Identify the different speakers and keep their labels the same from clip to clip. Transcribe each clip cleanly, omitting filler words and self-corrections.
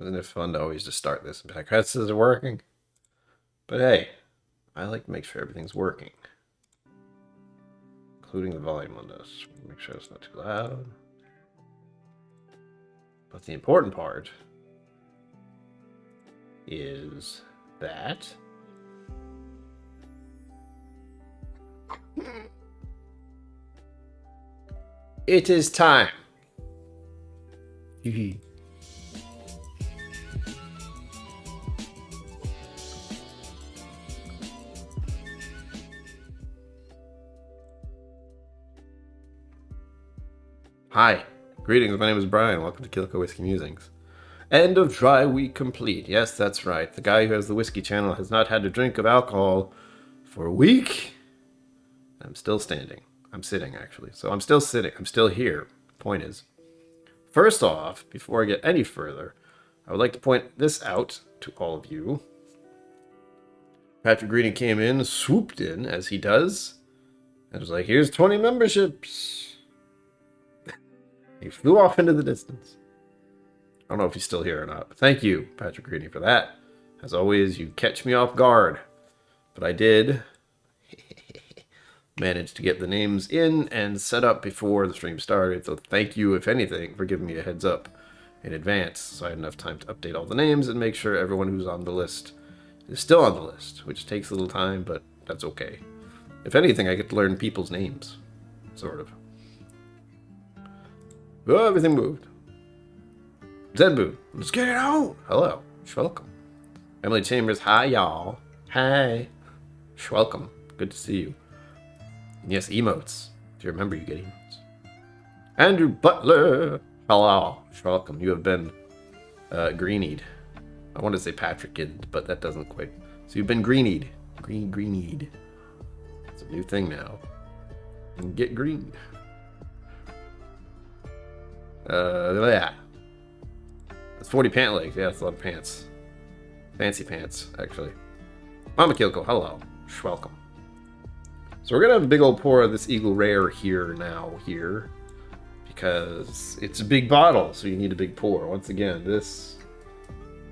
Speaker 1: Isn't it fun to always just start this and be like, this isn't working? But hey, I like to make sure everything's working. Including the volume on this. Make sure it's not too loud. But the important part is that it is time. Hi, greetings. My name is Brian. Welcome to KillCo Whiskey Musings. End of dry week complete. Yes, that's right. The guy who has the whiskey channel has not had a drink of alcohol for a week. I'm still standing. I'm sitting, actually. So I'm still sitting. I'm still here. Point is, first off, before I get any further, I would like to point this out to all of you. Patrick Greeny came in, swooped in, as he does, and was like, here's 20 memberships. He flew off into the distance. I don't know if he's still here or not, but thank you, Patrick Greeny, for that. As always, you catch me off guard. But I did manage to get the names in and set up before the stream started, so thank you, if anything, for giving me a heads up in advance, so I had enough time to update all the names and make sure everyone who's on the list is still on the list, which takes a little time, but that's okay. If anything, I get to learn people's names, sort of. Oh, everything moved. Zenbu, let's get it on. Hello, welcome. Emily Chambers, hi y'all. Hi. Welcome. Good to see you. And yes, emotes. If you remember, you get emotes. Andrew Butler, hello. Welcome. You have been greenied. I want to say Patricked, but that doesn't quite. So you've been greenied. Greenied. It's a new thing now. You can get green. Yeah. That's 40 pant legs. Yeah, that's a lot of pants. Fancy pants, actually. Mama KillCo, hello. Welcome. So we're going to have a big old pour of this Eagle Rare here, because it's a big bottle, so you need a big pour. Once again, this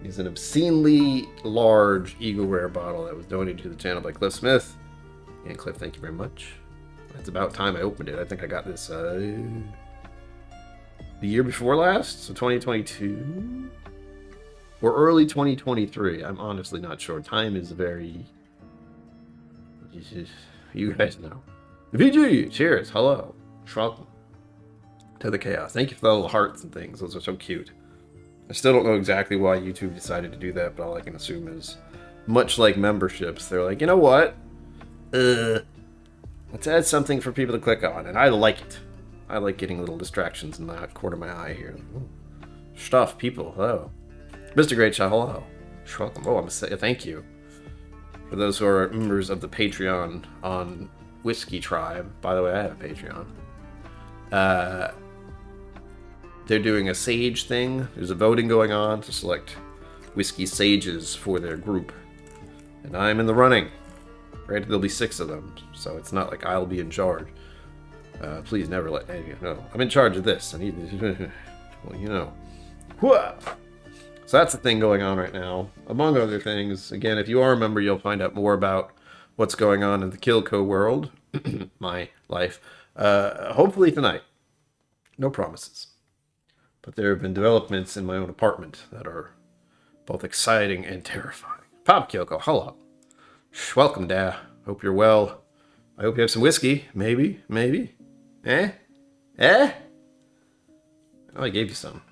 Speaker 1: is an obscenely large Eagle Rare bottle that was donated to the channel by Cliff Smith. And Cliff, thank you very much. It's about time I opened it. I think I got this the year before last, so 2022 or early 2023. I'm honestly not sure. Time is very. You guys know. VG, cheers, hello, welcome to the chaos. Thank you for the little hearts and things. Those are so cute. I still don't know exactly why YouTube decided to do that, but all I can assume is, much like memberships, they're like, you know what? Let's add something for people to click on, and I like it. I like getting little distractions in the corner of my eye here. Ooh. Stuff, people, hello. Mr. Great Shot, hello. Welcome. Oh, I'm saying thank you. For those who are members of the Patreon on Whiskey Tribe. By the way, I have a Patreon. They're doing a sage thing. There's a voting going on to select whiskey sages for their group. And I'm in the running. Granted, there'll be 6 of them, so it's not like I'll be in charge. Please never let any of you know. I'm in charge of this. I need to, well, you know. So that's the thing going on right now. Among other things, again, if you are a member, you'll find out more about what's going on in the KillCo world. My life. Hopefully tonight. No promises. But there have been developments in my own apartment that are both exciting and terrifying. Pop KillCo, hello. Welcome, Da. Hope you're well. I hope you have some whiskey. Maybe. Eh? Oh, I gave you some.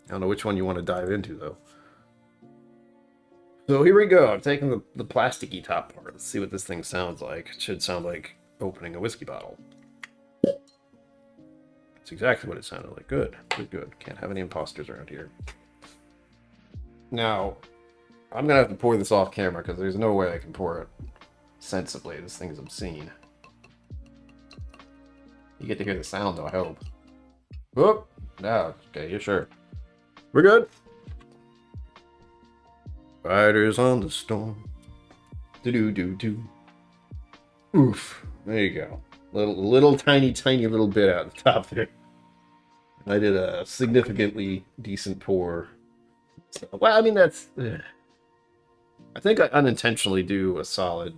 Speaker 1: I don't know which one you want to dive into, though. So here we go. I'm taking the plasticky top part. Let's see what this thing sounds like. It should sound like opening a whiskey bottle. That's exactly what it sounded like. Good. Can't have any imposters around here. Now, I'm going to have to pour this off camera because there's no way I can pour it sensibly. This thing is obscene. You get to hear the sound, though, I hope. Whoop! No, okay, you're sure. We're good. Riders on the storm. Do. Oof. There you go. Little tiny little bit out the top there. I did a significantly decent pour So, well, I mean, that's... I think I unintentionally do a solid,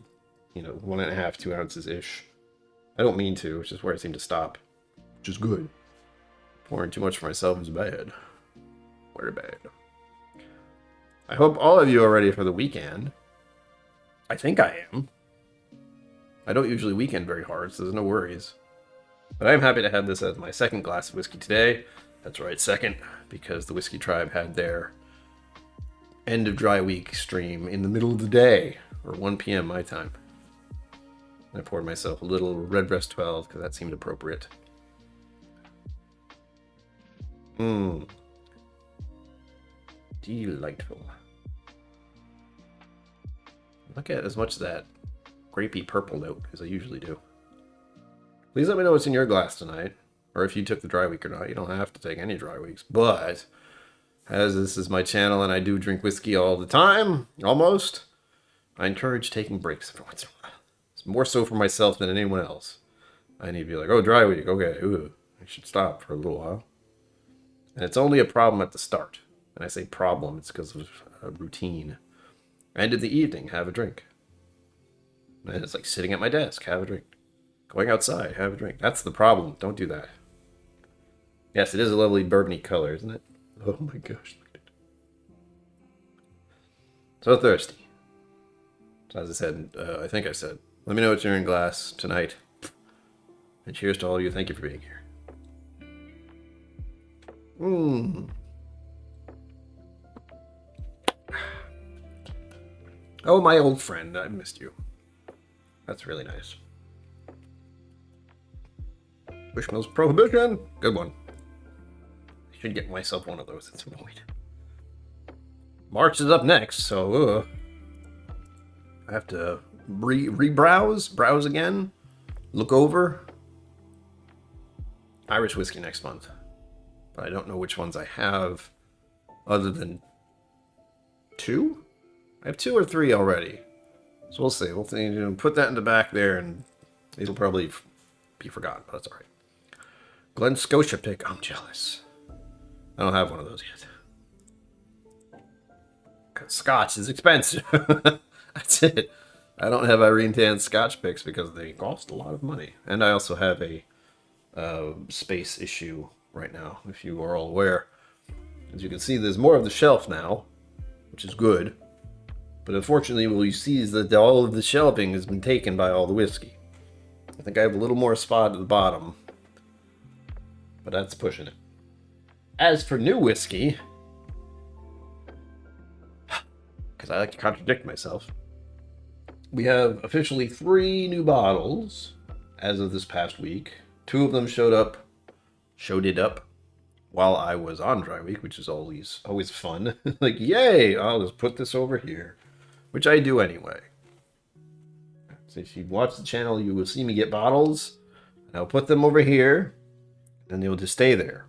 Speaker 1: 1.5, 2 ounces-ish. I don't mean to, which is where I seem to stop. Which is good. Pouring too much for myself is bad. Very bad. I hope all of you are ready for the weekend. I think I am. I don't usually weekend very hard, so there's no worries. But I am happy to have this as my second glass of whiskey today. That's right, second, because the Whiskey Tribe had their end of dry week stream in the middle of the day, or 1 p.m. my time. I poured myself a little Redbreast 12 because that seemed appropriate. Delightful. Look at as much of that grapey purple note as I usually do. Please let me know what's in your glass tonight, or if you took the dry week or not. You don't have to take any dry weeks, but as this is my channel and I do drink whiskey all the time, almost, I encourage taking breaks every once in a while. It's more so for myself than anyone else. I need to be like, oh, dry week, okay, I should stop for a little while. And it's only a problem at the start. And I say problem, it's because of routine. And in the evening, have a drink. And it's like sitting at my desk, have a drink. Going outside, have a drink. That's the problem. Don't do that. Yes, it is a lovely bourbony color, isn't it? Oh my gosh, look at it. So thirsty. So as I said, I think I said, let me know what's in your glass tonight. And cheers to all of you. Thank you for being here. Oh, my old friend, I missed you. That's really nice. Bushmills Prohibition. Good one. I should get myself one of those at some point. March is up next, so I have to browse again, look over. Irish whiskey next month. But I don't know which ones I have other than 2? I have 2 or 3 already. So we'll see. We'll see. Put that in the back there and it'll probably be forgotten, but that's alright. Glen Scotia pick. I'm jealous. I don't have one of those yet. Because Scotch is expensive. That's it. I don't have Irene Tan Scotch picks because they cost a lot of money. And I also have a space issue right now, if you are all aware. As you can see, there's more of the shelf now, which is good. But unfortunately, what you see is that all of the shelving has been taken by all the whiskey. I think I have a little more spot at the bottom, but that's pushing it. As for new whiskey, because I like to contradict myself, we have officially 3 new bottles as of this past week. 2 of them showed it up while I was on dry week, which is always fun. Like, yay, I'll just put this over here, which I do anyway. So if you watch the channel, you will see me get bottles, and I'll put them over here, and they'll just stay there.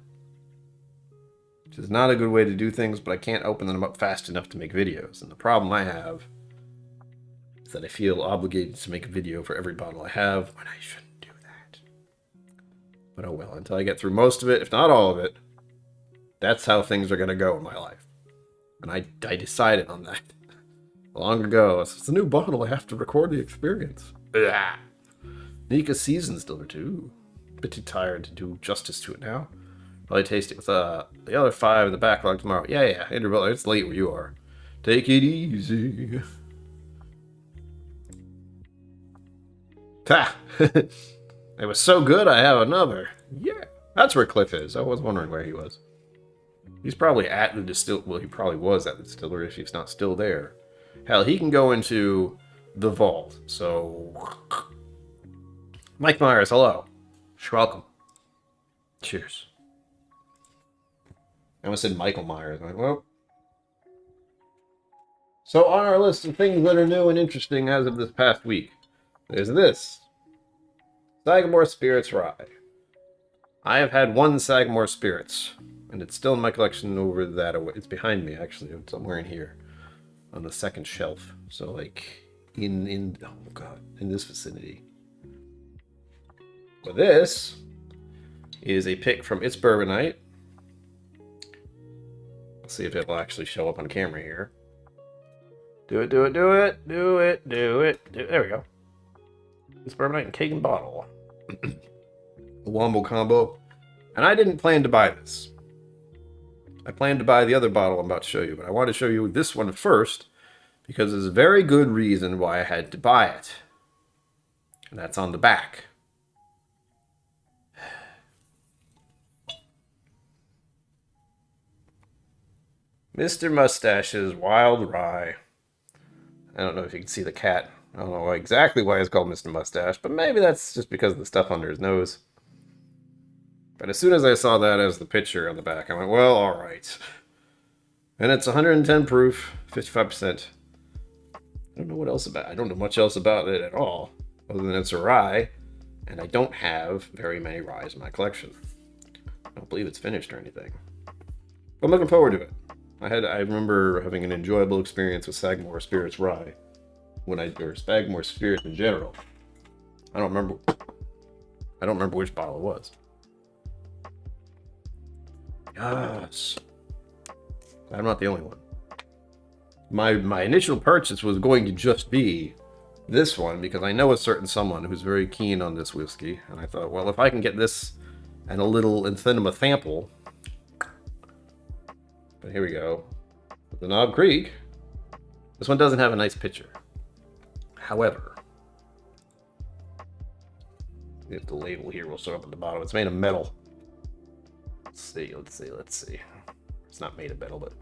Speaker 1: Which is not a good way to do things, but I can't open them up fast enough to make videos. And the problem I have is that I feel obligated to make a video for every bottle I have when I shouldn't do that. But oh well, until I get through most of it, if not all of it, that's how things are going to go in my life. And I decided on that long ago. It's a new bottle, I have to record the experience. Blah. Nika Season's Diller too. A bit too tired to do justice to it now. Probably taste it with the other 5 in the backlog tomorrow. Yeah, Andrew Butler, it's late where you are. Take it easy. Ha! It was so good, I have another. Yeah, that's where Cliff is. I was wondering where he was. He's probably at the distillery. Well, he probably was at the distillery if he's not still there. Hell, he can go into the vault. So, Mike Myers, hello. You're welcome. Cheers. I almost said Michael Myers. I went, well. So on our list of things that are new and interesting as of this past week, there's this. Sagamore Spirits Rye. I have had 1 Sagamore Spirits, and it's still in my collection over that. It's behind me, actually. It's somewhere in here on the second shelf. So, like, in oh god, in this vicinity. But this is a pick from It's Bourbon Night. Let's see if it'll actually show up on camera here. Do it, do it, do it, do it, do it. There we go. It's Bourbon Night and Cake and Bottle. The Wombo combo. And I didn't plan to buy this. I planned to buy the other bottle I'm about to show you, but I wanted to show you this one first because there's a very good reason why I had to buy it. And that's on the back. Mr. Mustache's Wild Rye. I don't know if you can see the cat. I don't know exactly why it's called Mr. Mustache, but maybe that's just because of the stuff under his nose. But as soon as I saw that as the picture on the back, I went, well, all right. And it's 110 proof, 55%. I don't know what else about it. I don't know much else about it at all, other than it's a rye, and I don't have very many ryes in my collection. I don't believe it's finished or anything. But I'm looking forward to it. I remember having an enjoyable experience with Sagamore Spirits Rye, or Sagamore Spirits in general. I don't remember which bottle it was. Yes. I'm not the only one. My initial purchase was going to just be this one because I know a certain someone who's very keen on this whiskey, and I thought, well, if I can get this and a little Infinima sample. But here we go. The Knob Creek. This one doesn't have a nice picture. However, if the label here will show up at the bottom, it's made of metal. Let's see. It's not made of metal, but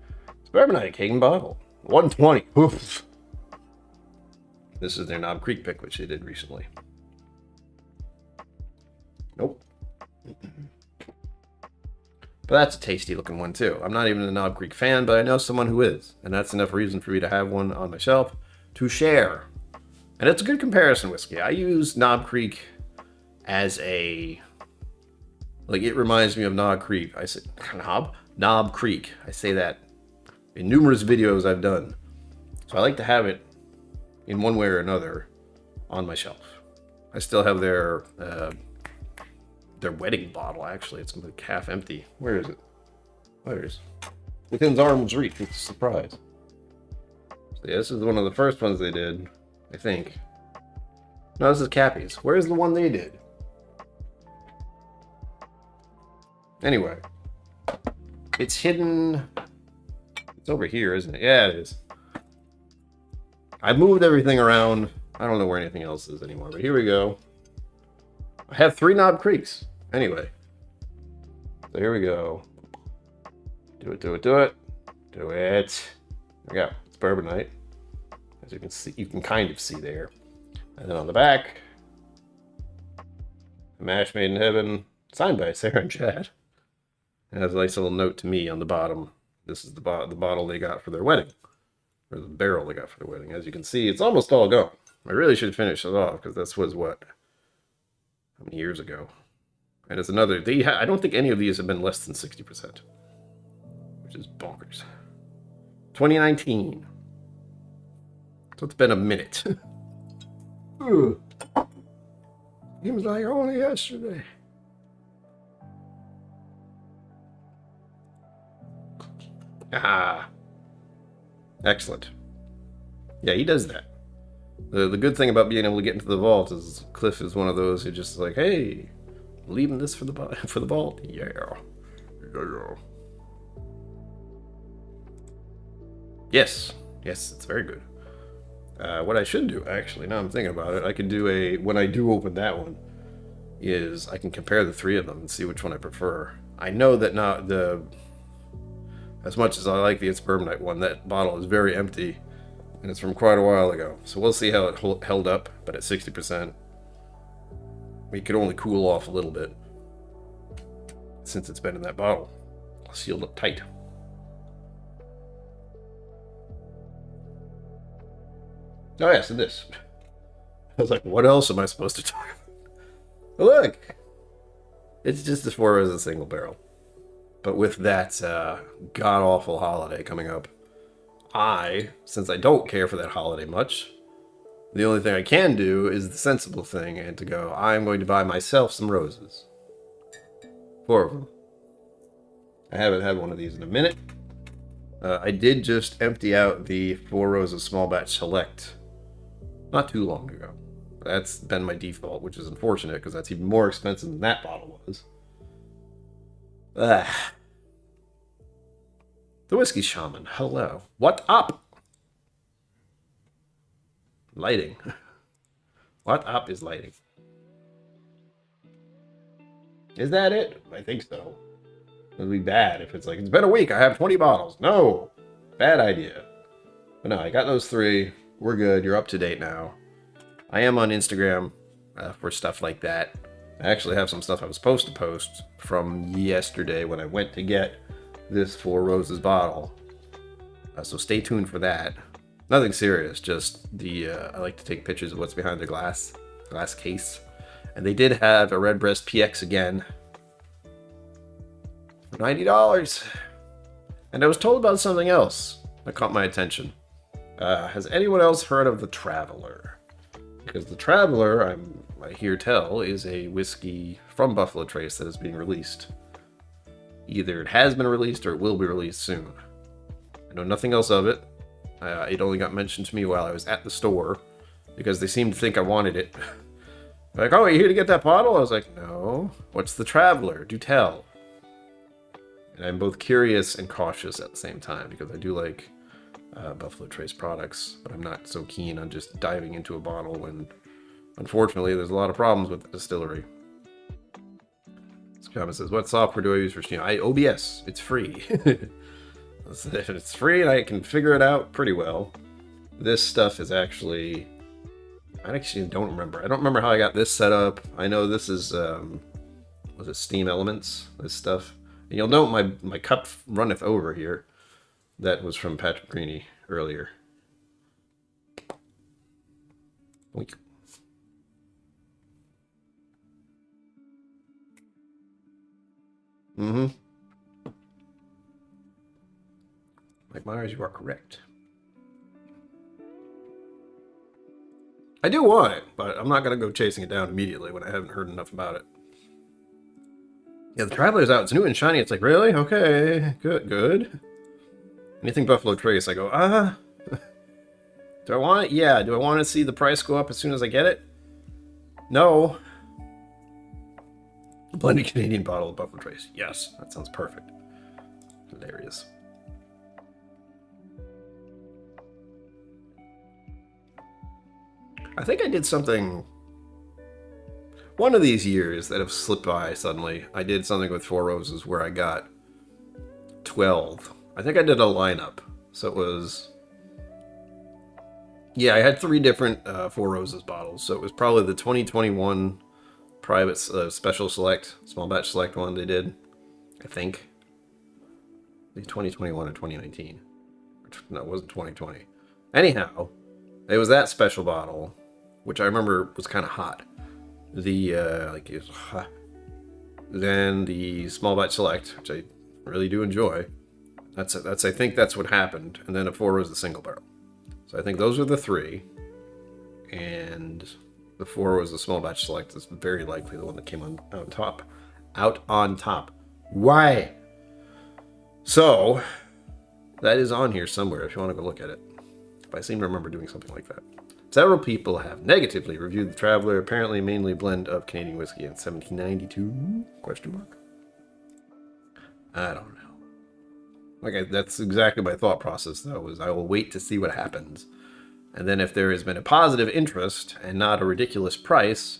Speaker 1: it's Bourbon Night, Cake and Bottle. 120. Oof. This is their Knob Creek pick, which they did recently. Nope. But that's a tasty looking one too. I'm not even a Knob Creek fan, but I know someone who is. And that's enough reason for me to have one on my shelf to share. And it's a good comparison whiskey. I use Knob Creek as a... Like, it reminds me of Knob Creek. I say, Knob Creek. I say that in numerous videos I've done. So I like to have it in one way or another on my shelf. I still have their wedding bottle, actually. It's like half empty. Where is it? Where's within arm's reach? It's a surprise. So yeah, this is one of the first ones they did, I think. No, this is Cappy's. Where's the one they did? Anyway, it's hidden. It's over here, isn't it? Yeah, it is. I moved everything around. I don't know where anything else is anymore, but here we go. I have 3 Knob Creeks. Anyway, so here we go. Do it, do it, do it. Do it. There we go. It's Bourbon Night. As you can see, you can kind of see there. And then on the back, a mash made in heaven, signed by Sarah and Chad. It has a nice little note to me on the bottom. This is the bottle they got for their wedding. Or the barrel they got for their wedding. As you can see, it's almost all gone. I really should finish it off, because this was what? How many years ago? And it's another... I don't think any of these have been less than 60%. Which is bonkers. 2019. So it's been a minute. Seems like only yesterday. Ah. Excellent. Yeah, he does that. The good thing about being able to get into the vault is Cliff is one of those who just like, hey, leaving this for the vault. Yeah. Yes, it's very good. What I should do, actually, now I'm thinking about it, I can do when I do open that one, is I can compare the 3 of them and see which one I prefer. I know that as much as I like the It's Bourbon Night one, that bottle is very empty, and it's from quite a while ago. So we'll see how it held up, but at 60%, we could only cool off a little bit, since it's been in that bottle, sealed up tight. Oh yeah, so this. I was like, what else am I supposed to talk about? Look! It's just as far as a single barrel. But with that god-awful holiday coming up, since I don't care for that holiday much, the only thing I can do is the sensible thing and to go, I'm going to buy myself some roses. 4 of them. I haven't had one of these in a minute. I did just empty out the Four Roses Small Batch Select not too long ago. That's been my default, which is unfortunate because that's even more expensive than that bottle was. Ah. The Whiskey Shaman, hello. What up? Lighting. What up is lighting? Is that it? I think so. It'd be bad if it's like, it's been a week, I have 20 bottles. No! Bad idea. But no, I got those 3. We're good. You're up to date now. I am on Instagram for stuff like that. I actually have some stuff I was supposed to post from yesterday when I went to get this Four Roses bottle. So stay tuned for that. Nothing serious, just I like to take pictures of what's behind the glass case. And they did have a Redbreast PX again for $90. And I was told about something else that caught my attention. Has anyone else heard of the Traveler? Because the Traveler, I hear tell, is a whiskey from Buffalo Trace that is being released. Either it has been released or it will be released soon. I know nothing else of it. It only got mentioned to me while I was at the store because they seemed to think I wanted it. Like, oh, are you here to get that bottle? I was like, no. What's the Traveler? Do tell. And I'm both curious and cautious at the same time because I do like Buffalo Trace products, but I'm not so keen on just diving into a bottle when, unfortunately, there's a lot of problems with the distillery. This comment says, what software do I use for Steam? OBS. It's free. It's free and I can figure it out pretty well. This stuff is actually... I actually don't remember. I don't remember how I got this set up. I know this is... was it Steam Elements? This stuff. And you'll note my cup runneth over here. That was from Patrick Greeny earlier. Oink. Mm-hmm. Mike Myers, you are correct. I do want it, but I'm not going to go chasing it down immediately when I haven't heard enough about it. Yeah, the Traveler's out. It's new and shiny. It's like, really? Okay, good. Anything Buffalo Trace, I go, do I want it? Yeah. Do I want to see the price go up as soon as I get it? No. A blended Canadian bottle of Buffalo Trace. Yes, that sounds perfect. Hilarious. I think I did something one of these years that have slipped by suddenly. I did something with Four Roses where I got 12. I think I did a lineup. So it was... Yeah, I had 3 different Four Roses bottles. So it was probably the 2021 private special select, small batch select one they did. I think. The 2021 or 2019. No, it wasn't 2020. Anyhow, it was that special bottle, which I remember was kind of hot. The, like, it was hot. Then the small batch select, which I really do enjoy. I think that's what happened. And then a Four Roses single barrel. So I think those are the 3. And the 4 was the small batch select. It's very likely the one that came out on top. Why? So that is on here somewhere if you want to go look at it. If I seem to remember doing something like that. Several people have negatively reviewed the Traveler, apparently mainly a blend of Canadian whiskey in 1792? Question mark. I don't know. That's exactly my thought process, though, is I will wait to see what happens. And then if there has been a positive interest and not a ridiculous price,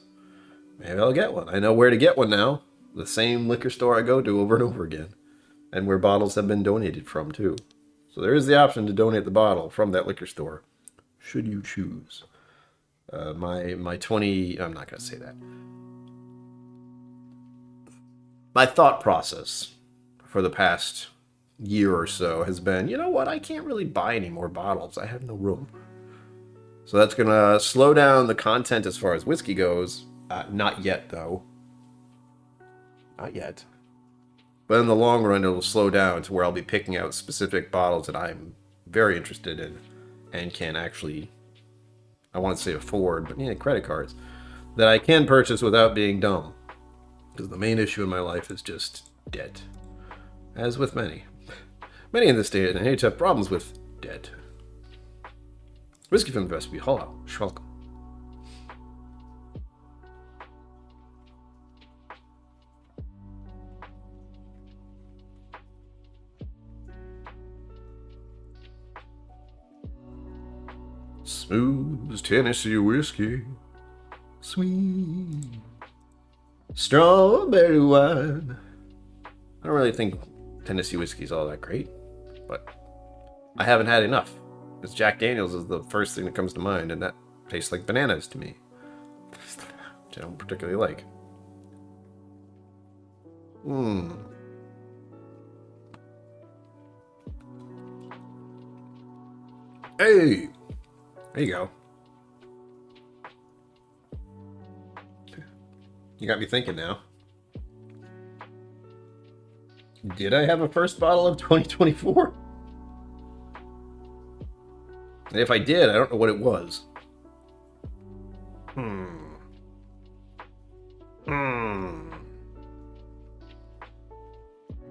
Speaker 1: maybe I'll get one. I know where to get one now. The same liquor store I go to over and over again. And where bottles have been donated from, too. So there is the option to donate the bottle from that liquor store, should you choose. My 20... I'm not going to say that. My thought process for the past year or so has been, you know what, I can't really buy any more bottles. I have no room. So that's going to slow down the content as far as whiskey goes. Not yet, though. Not yet. But in the long run, it'll slow down to where I'll be picking out specific bottles that I'm very interested in and can actually, I want to say afford, but yeah, credit cards, that I can purchase without being dumb. Because the main issue in my life is just debt. As with many. Many in this day and age have problems with dead. Whiskey from the recipe, hello, welcome. Smooth Tennessee whiskey, sweet strawberry wine. I don't really think Tennessee whiskey is all that great, but I haven't had enough. Because Jack Daniels is the first thing that comes to mind, and that tastes like bananas to me, which I don't particularly like. Hey! There you go. You got me thinking now. Did I have a first bottle of 2024? And if I did, I don't know what it was.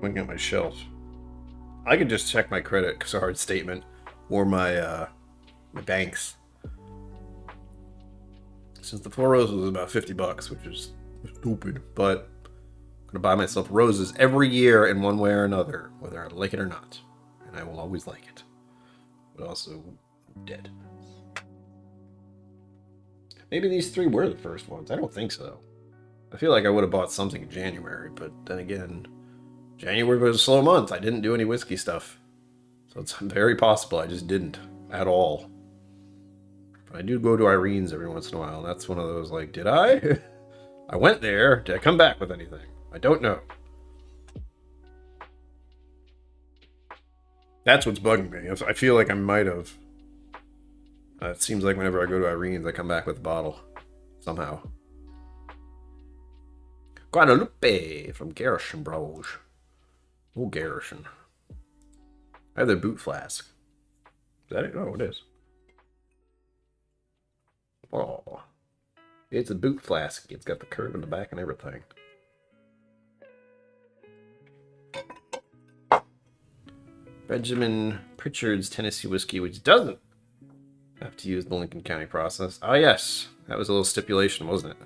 Speaker 1: Looking at my shelf. I could just check my credit card statement or my banks. Since the Four Roses was about $50, which is stupid, but I'm gonna buy myself roses every year in one way or another, whether I like it or not, and I will always like it. But also, dead. Maybe these three were the first ones. I don't think so. I feel like I would have bought something in January, but then again, January was a slow month. I didn't do any whiskey stuff, so it's very possible I just didn't at all. But I do go to Irene's every once in a while, and that's one of those, like, did I? I went there. Did I come back with anything? I don't know. That's what's bugging me. I feel like I might have. It seems like whenever I go to Irene's, I come back with a bottle. Somehow. Guadalupe from Garrison Bros. Oh, Garrison. I have their boot flask. Is that it? Oh, it is. Oh. It's a boot flask. It's got the curve in the back and everything. Benjamin Pritchard's Tennessee whiskey, which doesn't have to use the Lincoln County process. Oh, yes. That was a little stipulation, wasn't it?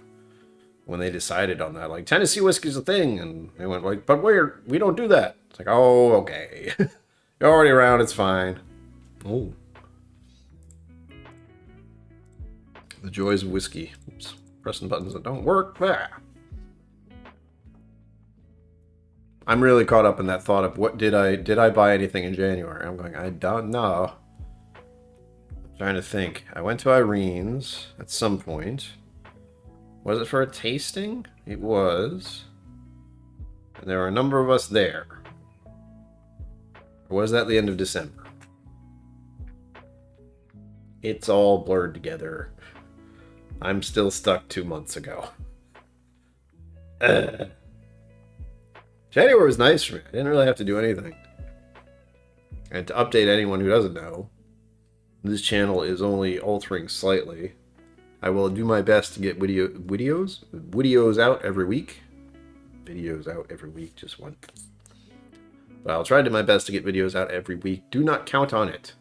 Speaker 1: When they decided on that. Like, Tennessee whiskey's a thing. And they went like, but we don't do that. It's like, oh, okay. You're already around. It's fine. Oh. The joys of whiskey. Oops. Pressing buttons that don't work. Ah. I'm really caught up in that thought of what did I buy anything in January? I'm going, I don't know. I'm trying to think. I went to Irene's at some point. Was it for a tasting? It was. And there were a number of us there. Or was that the end of December? It's all blurred together. I'm still stuck 2 months ago. January was nice for me. I didn't really have to do anything. And to update anyone who doesn't know, this channel is only altering slightly. I will do my best to get videos out every week. Videos out every week, just one. But I'll try to do my best to get videos out every week. Do not count on it.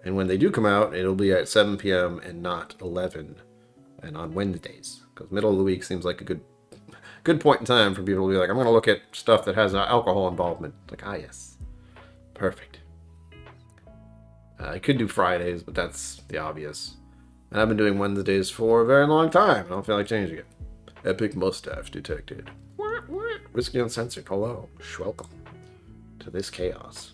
Speaker 1: And when they do come out, it'll be at 7 p.m. and not 11. And on Wednesdays. Because middle of the week seems like a good point in time for people to be like, I'm going to look at stuff that has alcohol involvement. Like, ah, yes. Perfect. I could do Fridays, but that's the obvious. And I've been doing Wednesdays for a very long time. I don't feel like changing it. Epic mustache detected. Whiskey Uncensored. Hello. Welcome to this chaos.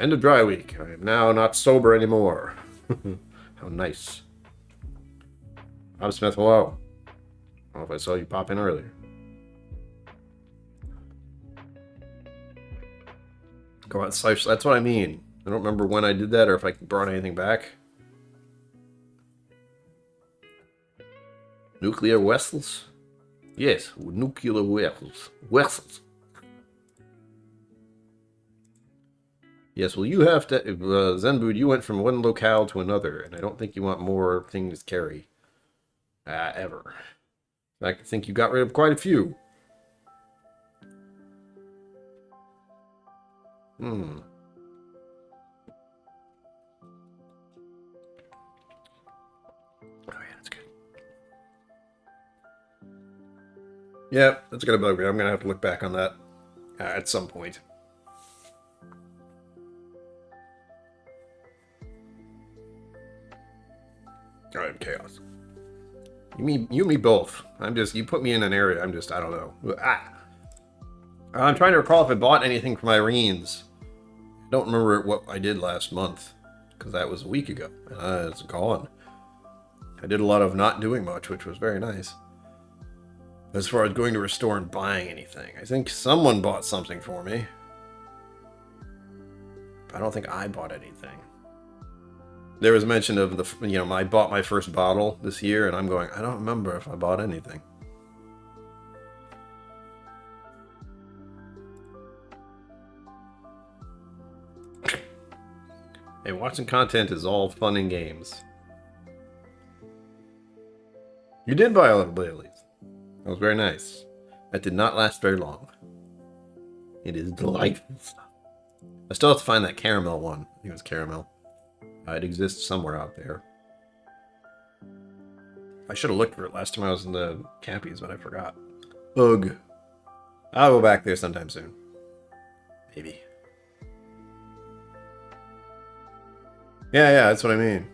Speaker 1: End of dry week. I am now not sober anymore. How nice. Bob Smith, hello. I don't know if I saw you pop in earlier. Go out, that's what I mean. I don't remember when I did that or if I brought anything back. Nuclear vessels? Yes, nuclear vessels. Vessels. Yes, well, you have to... Zenbood, you went from one locale to another, and I don't think you want more things to carry. Ever. In fact, I think you got rid of quite a few. Hmm. Oh yeah, that's good. Yeah, that's gonna bug me. I'm gonna have to look back on that at some point. All right, chaos. You and me both. You put me in an area. I don't know. I'm trying to recall if I bought anything from Irene's. I don't remember what I did last month because that was a week ago. It's gone. I did a lot of not doing much, which was very nice. As far as going to a store and buying anything, I think someone bought something for me. I don't think I bought anything. There was mention of I bought my first bottle this year, and I'm going, I don't remember if I bought anything. Hey, watching content is all fun and games. You did buy a little bit at least. That was very nice. That did not last very long. It is delightful stuff. I still have to find that caramel one. I think it was caramel. It exists somewhere out there. I should have looked for it last time I was in the Cappies, but I forgot. Ugh. I'll go back there sometime soon. Maybe. Yeah, that's what I mean.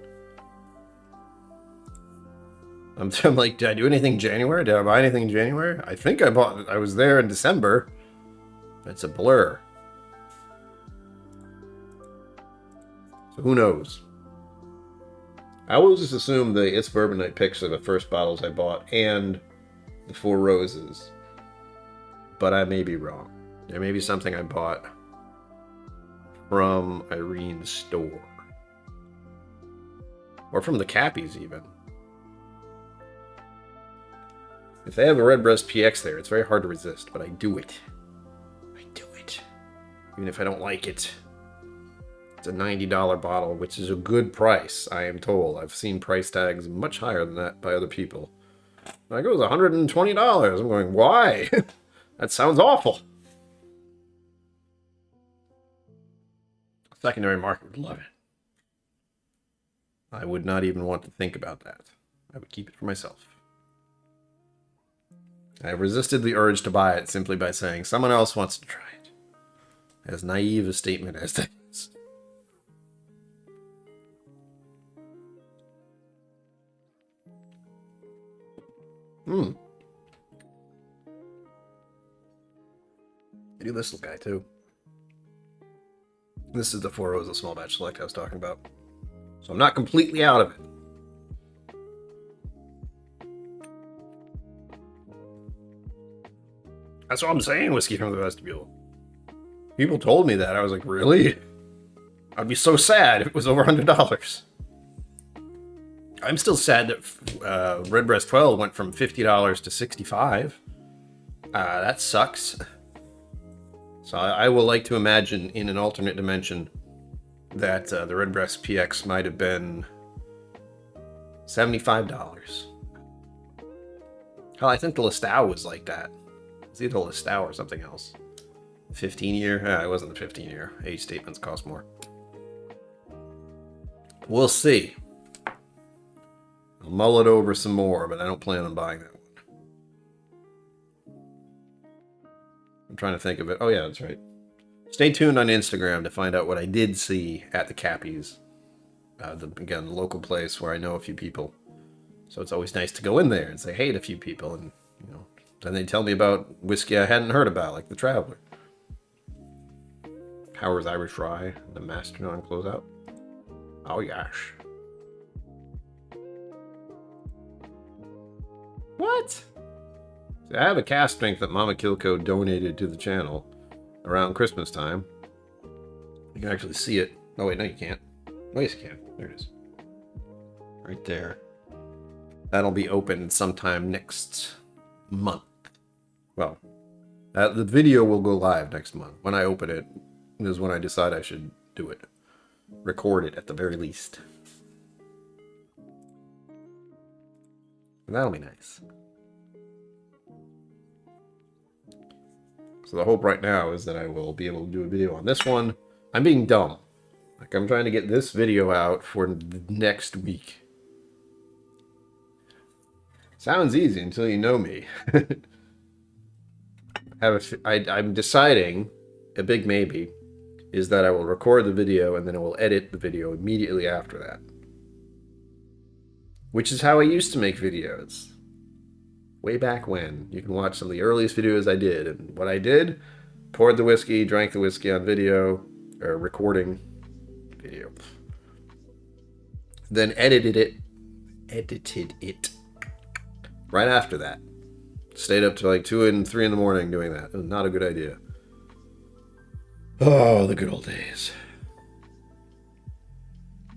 Speaker 1: I'm like, did I do anything in January? Did I buy anything in January? I think I was there in December. It's a blur. So who knows? I will just assume the It's Bourbon Night picks are the first bottles I bought and the Four Roses. But I may be wrong. There may be something I bought from Irene's store. Or from the Cappies, even. If they have a Redbreast PX there, it's very hard to resist, but I do it. I do it. Even if I don't like it. It's a $90 bottle, which is a good price, I am told. I've seen price tags much higher than that by other people. Like, it was $120. I'm going, why? That sounds awful. Secondary market would love it. I would not even want to think about that. I would keep it for myself. I resisted the urge to buy it simply by saying someone else wants to try it. As naive a statement as that is. I do this little guy too. This is the Four Roses Small Batch Select I was talking about. So I'm not completely out of it. That's what I'm saying, Whiskey from the Vestibule. People told me that. I was like, really? I'd be so sad if it was over $100. I'm still sad that Redbreast 12 went from $50 to $65. That sucks. So I will like to imagine in an alternate dimension that the Redbreast PX might have been $75. Hell, I think the Listau was like that. It's either Listau or something else. 15-year? It wasn't the 15-year. Age statements cost more. We'll see. I'll mull it over some more, but I don't plan on buying that one. I'm trying to think of it. Oh, yeah, that's right. Stay tuned on Instagram to find out what I did see at the Cappies. Again, the local place where I know a few people. So it's always nice to go in there and say hey to a few people. And, then they tell me about whiskey I hadn't heard about, like the Traveler. Howard's Irish Rye, the Mastodon closeout. Oh, gosh. What? See, I have a cast strength that Mama KillCo donated to the channel around Christmas time. You can actually see it. Oh, wait, no, you can't. Oh, yes, you can. There it is. Right there. That'll be open sometime next month. Well, the video will go live next month. When I open it is when I decide I should do it. Record it at the very least. And that'll be nice. So the hope right now is that I will be able to do a video on this one. I'm being dumb. Like, I'm trying to get this video out for next week. Sounds easy until you know me. I'm deciding, a big maybe, is that I will record the video and then I will edit the video immediately after that. Which is how I used to make videos. Way back when. You can watch some of the earliest videos I did. And what I did, poured the whiskey, drank the whiskey on video, or recording video. Then edited it right after that. Stayed up to like 2 and 3 in the morning doing that. It was not a good idea. Oh, the good old days.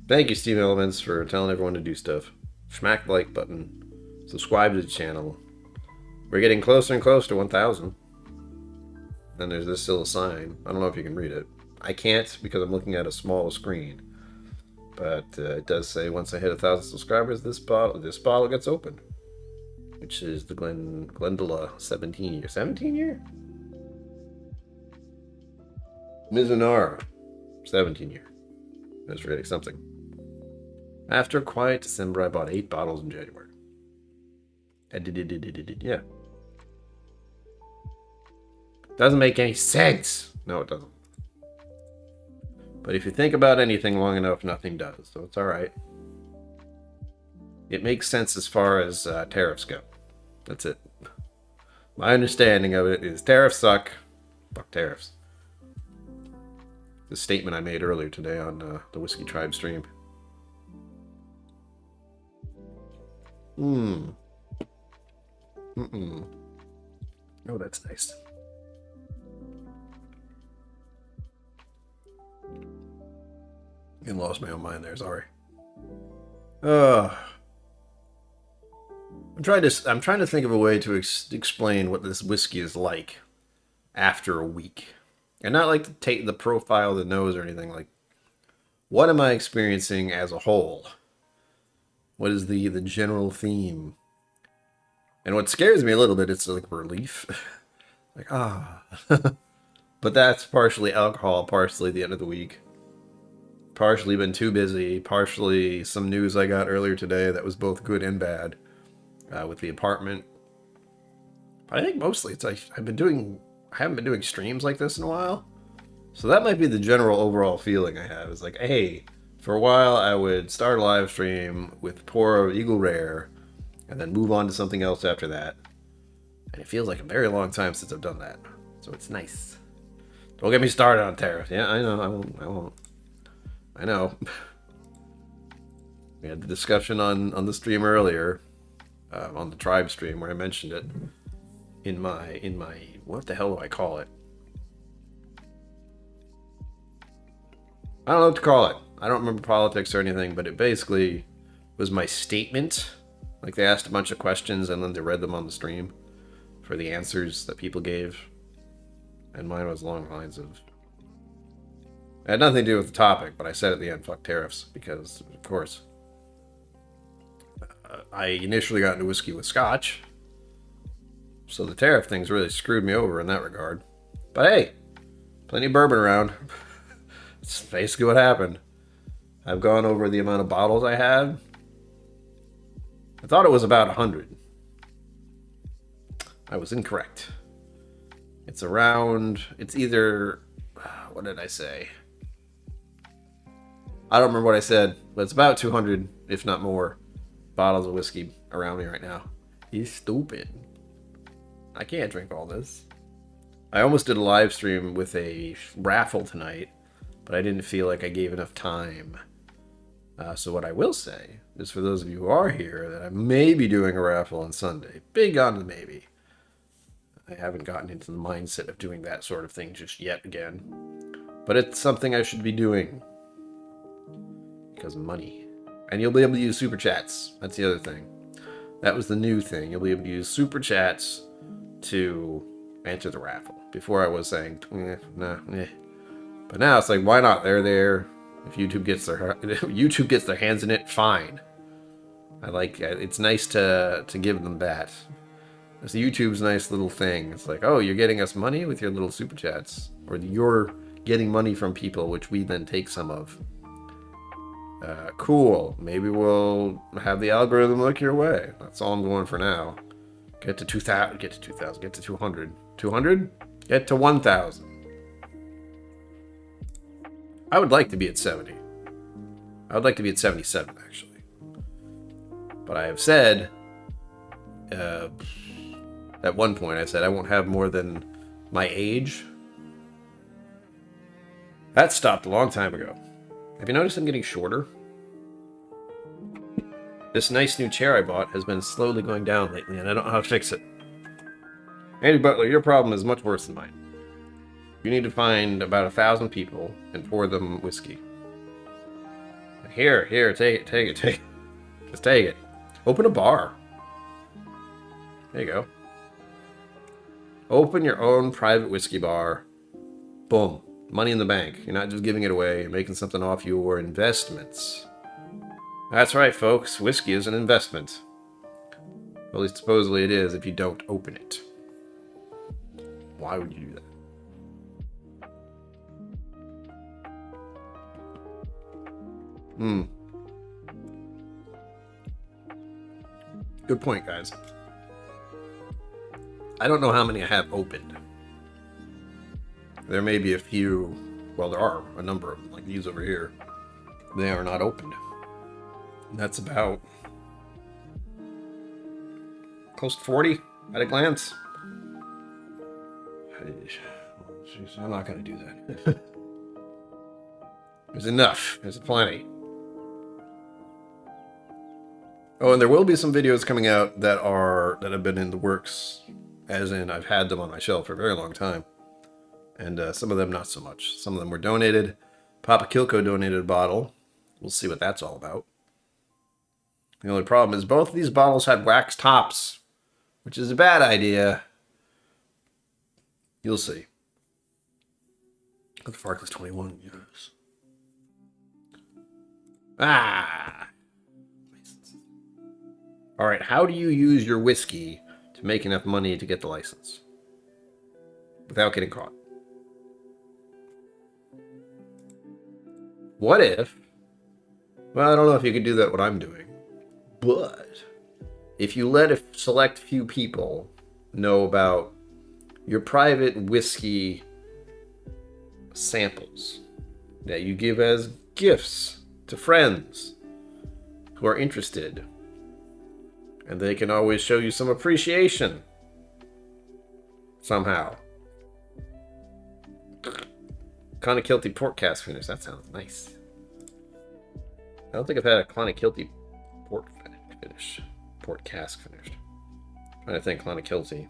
Speaker 1: Thank you, Steam Elements, for telling everyone to do stuff. Smack the like button. Subscribe to the channel. We're getting closer and closer to 1,000. And there's this little sign. I don't know if you can read it. I can't because I'm looking at a small screen. But it does say once I hit 1,000 subscribers, this bottle gets opened. Which is the Glendula 17 year. 17 year? Mizunara 17 year. I was forgetting something. After a quiet December, I bought 8 bottles in January. Yeah. Doesn't make any sense. No, it doesn't. But if you think about anything long enough, nothing does. So it's alright. It makes sense as far as tariffs go. That's it. My understanding of it is tariffs suck. Fuck tariffs. The statement I made earlier today on the Whiskey Tribe stream. Oh, that's nice. I lost my own mind there, sorry. I'm trying to think of a way to explain what this whiskey is like after a week. And not like to take the profile of the nose or anything. Like, what am I experiencing as a whole? What is the general theme? And what scares me a little bit, it's like relief. Like, But that's partially alcohol, partially the end of the week. Partially been too busy, partially some news I got earlier today that was both good and bad with the apartment. But I think mostly it's like I haven't been doing streams like this in a while. So that might be the general overall feeling I have. Is like, hey, for a while I would start a live stream with pour of Eagle Rare and then move on to something else after that. And it feels like a very long time since I've done that. So it's nice. Don't get me started on tariffs. Yeah, I know, I won't. I know. We had the discussion on the stream earlier, on the Tribe stream where I mentioned it in my what the hell do I call it? I don't know what to call it. I don't remember politics or anything, but it basically was my statement. Like they asked a bunch of questions and then they read them on the stream for the answers that people gave. And mine was along the lines of, it had nothing to do with the topic, but I said at the end, fuck tariffs, because, of course, I initially got into whiskey with Scotch, so the tariff things really screwed me over in that regard. But hey, plenty of bourbon around. It's basically what happened. I've gone over the amount of bottles I had. I thought it was about 100. I was incorrect. It's either, what did I say? I don't remember what I said, but it's about 200, if not more, bottles of whiskey around me right now. He's stupid. I can't drink all this. I almost did a live stream with a raffle tonight, but I didn't feel like I gave enough time. So what I will say is for those of you who are here, that I may be doing a raffle on Sunday. Big on the maybe. I haven't gotten into the mindset of doing that sort of thing just yet again. But it's something I should be doing. Because of money. And you'll be able to use super chats. That's the other thing. That was the new thing. You'll be able to use super chats to enter the raffle. Before I was saying, nah. But now it's like, why not? They're there. If YouTube gets their hands in it, fine. I like it's nice to give them that. It's YouTube's nice little thing. It's like, oh, you're getting us money with your little super chats, or you're getting money from people, which we then take some of. Cool. Maybe we'll have the algorithm look your way. That's all I'm going for now. Get to 2,000. Get to 2,000. Get to 200. 200? Get to 1,000. I would like to be at 70. I would like to be at 77, actually. But I have said, at one point, I said I won't have more than my age. That stopped a long time ago. Have you noticed I'm getting shorter? This nice new chair I bought has been slowly going down lately, and I don't know how to fix it. Andy Butler, your problem is much worse than mine. You need to find about 1,000 people and pour them whiskey. Here, take it. Just take it. Open a bar. There you go. Open your own private whiskey bar. Boom. Money in the bank. You're not just giving it away. You're making something off your investments. That's right, folks. Whiskey is an investment. At least supposedly it is if you don't open it. Why would you do that? Good point, guys. I don't know how many I have opened. There may be a few, well, there are a number of them, like these over here. They are not opened. And that's about close to 40 at a glance. Jeez, I'm not going to do that. There's enough. There's plenty. Oh, and there will be some videos coming out that have been in the works, as in I've had them on my shelf for a very long time. And some of them not so much. Some of them were donated. Papa KillCo donated a bottle. We'll see what that's all about. The only problem is both of these bottles had wax tops, which is a bad idea. You'll see. The Farkless 21, yes. Ah! All right, how do you use your whiskey to make enough money to get the license without getting caught? What if, well, I don't know if you could do that what I'm doing, but if you let a select few people know about your private whiskey samples that you give as gifts to friends who are interested, and they can always show you some appreciation somehow. Clonakilty port cask finish. That sounds nice. I don't think I've had a Clonakilty port finish. Port cask finished. Trying to think Clonakilty.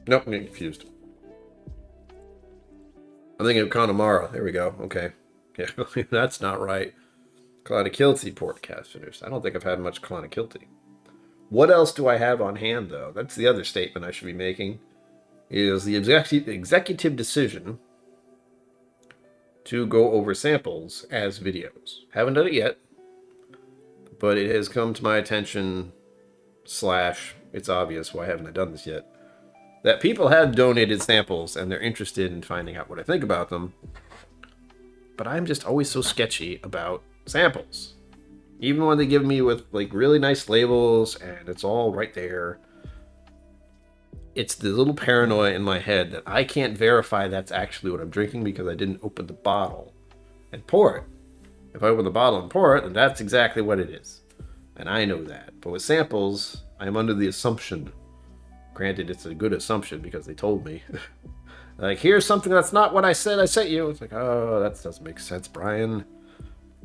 Speaker 1: Nope, I'm getting confused. I'm thinking of Connemara. There we go. Okay. Yeah, that's not right. Clonakilty port cask finish. I don't think I've had much Clonakilty. What else do I have on hand, though? That's the other statement I should be making. Is the executive decision to go over samples as videos. Haven't done it yet, but it has come to my attention, / it's obvious why haven't I done this yet, that people have donated samples and they're interested in finding out what I think about them. But I'm just always so sketchy about samples. Even when they give me with like really nice labels and it's all right there, it's the little paranoia in my head that I can't verify that's actually what I'm drinking because I didn't open the bottle and pour it. If I open the bottle and pour it, then that's exactly what it is. And I know that. But with samples, I'm under the assumption, granted it's a good assumption because they told me, like, here's something that's not what I said I sent you. It's like, oh, that doesn't make sense, Brian.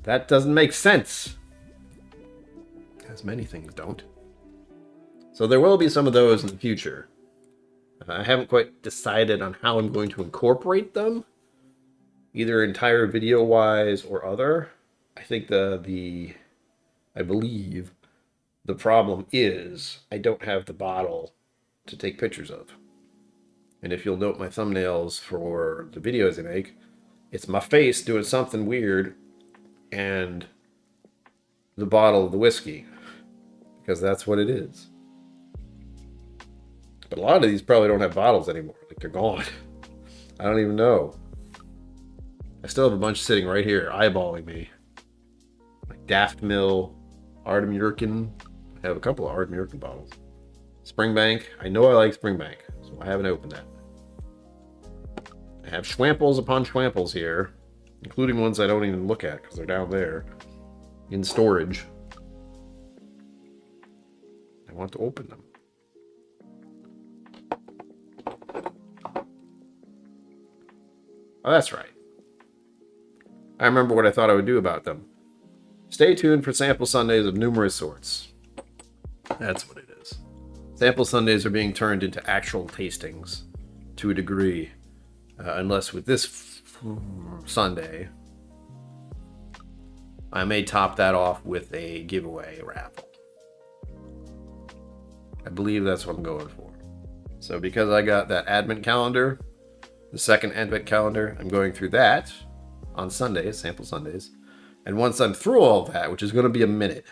Speaker 1: That doesn't make sense. As many things don't. So there will be some of those in the future. I haven't quite decided on how I'm going to incorporate them, either entire video-wise or other. I think I believe the problem is I don't have the bottle to take pictures of. And if you'll note my thumbnails for the videos I make, it's my face doing something weird and the bottle of the whiskey, because that's what it is. But a lot of these probably don't have bottles anymore. Like, they're gone. I don't even know. I still have a bunch sitting right here, eyeballing me. Like Daft Mill, Ardmurken. I have a couple of Ardmurken bottles. Springbank. I know I like Springbank, so I haven't opened that. I have Schwamples upon Schwamples here, including ones I don't even look at because they're down there in storage. I want to open them. Oh, that's right. I remember what I thought I would do about them. Stay tuned for sample Sundays of numerous sorts. That's what it is. Sample Sundays are being turned into actual tastings to a degree. Unless with this Sunday, I may top that off with a giveaway raffle. I believe that's what I'm going for. So because I got that Advent calendar, the second Advent calendar, I'm going through that on Sundays, sample Sundays. And once I'm through all of that, which is going to be a minute,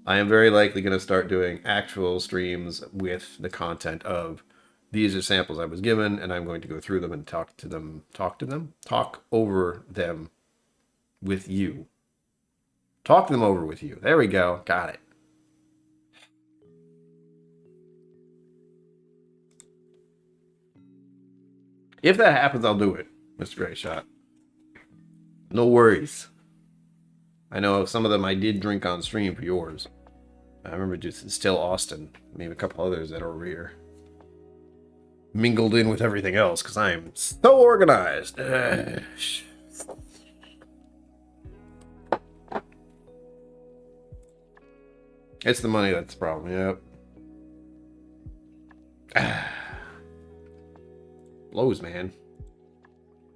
Speaker 1: I am very likely going to start doing actual streams with the content of these are samples I was given, and I'm going to go through them and talk over them with you. Talk them over with you. There we go. Got it. If that happens, I'll do it, Mr. Great Shot. No worries. I know some of them I did drink on stream for yours. I remember just Still Austin, maybe a couple others that are over here. Mingled in with everything else because I am so organized. It's the money that's the problem. Yep. Blows, man.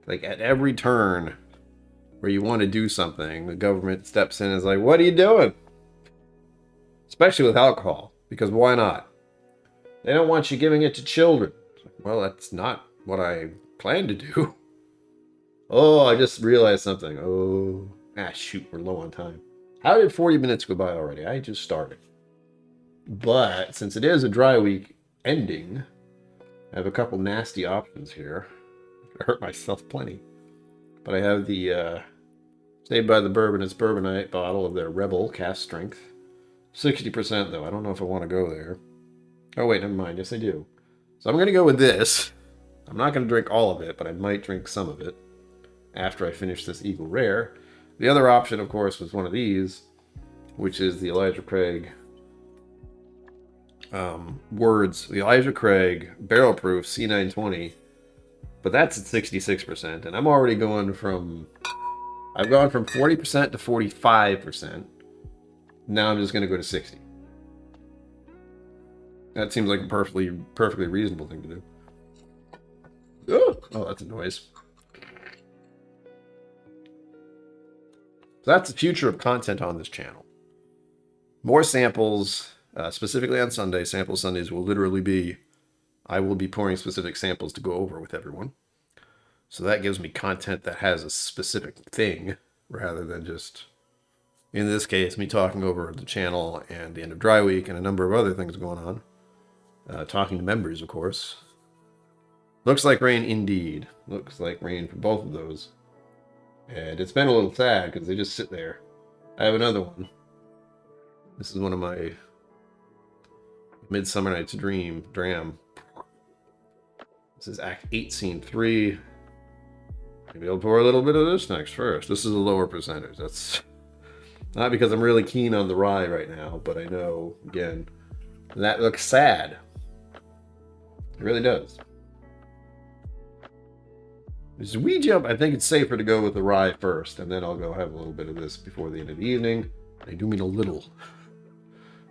Speaker 1: Like at every turn where you want to do something, the government steps in and is like, what are you doing? Especially with alcohol, because why not? They don't want you giving it to children. Well, that's not what I planned to do. Oh, I just realized something. Oh, shoot, we're low on time. How did 40 minutes go by already? I just started. But since it is a dry week ending, I have a couple nasty options here. I hurt myself plenty. But I have the Saved by the Bourbon, it's Bourbonite bottle of their Rebel cast strength. 60% though. I don't know if I want to go there. Oh wait, never mind. Yes, I do. So I'm going to go with this. I'm not going to drink all of it, but I might drink some of it after I finish this Eagle Rare. The other option, of course, was one of these, which is the Elijah Craig Words. The Elijah Craig Barrel Proof C920. But that's at 66%. And I'm already going from... I've gone from 40% to 45%. Now I'm just going to go to 60. That seems like a perfectly reasonable thing to do. Oh, that's a noise. So that's the future of content on this channel. More samples, specifically on Sunday. Sample Sundays will literally be, I will be pouring specific samples to go over with everyone. So that gives me content that has a specific thing, rather than just, in this case, me talking over the channel and the end of dry week and a number of other things going on. Talking to members, of course. Looks like rain indeed. Looks like rain for both of those. And it's been a little sad because they just sit there. I have another one. This is one of my Midsummer Night's Dream dram. This is Act 8, Scene 3. Maybe I'll pour a little bit of this next first. This is a lower percentage. That's not because I'm really keen on the rye right now, but I know, again, that looks sad. It really does. As we jump, I think it's safer to go with the rye first, and then I'll go have a little bit of this before the end of the evening. I do mean a little.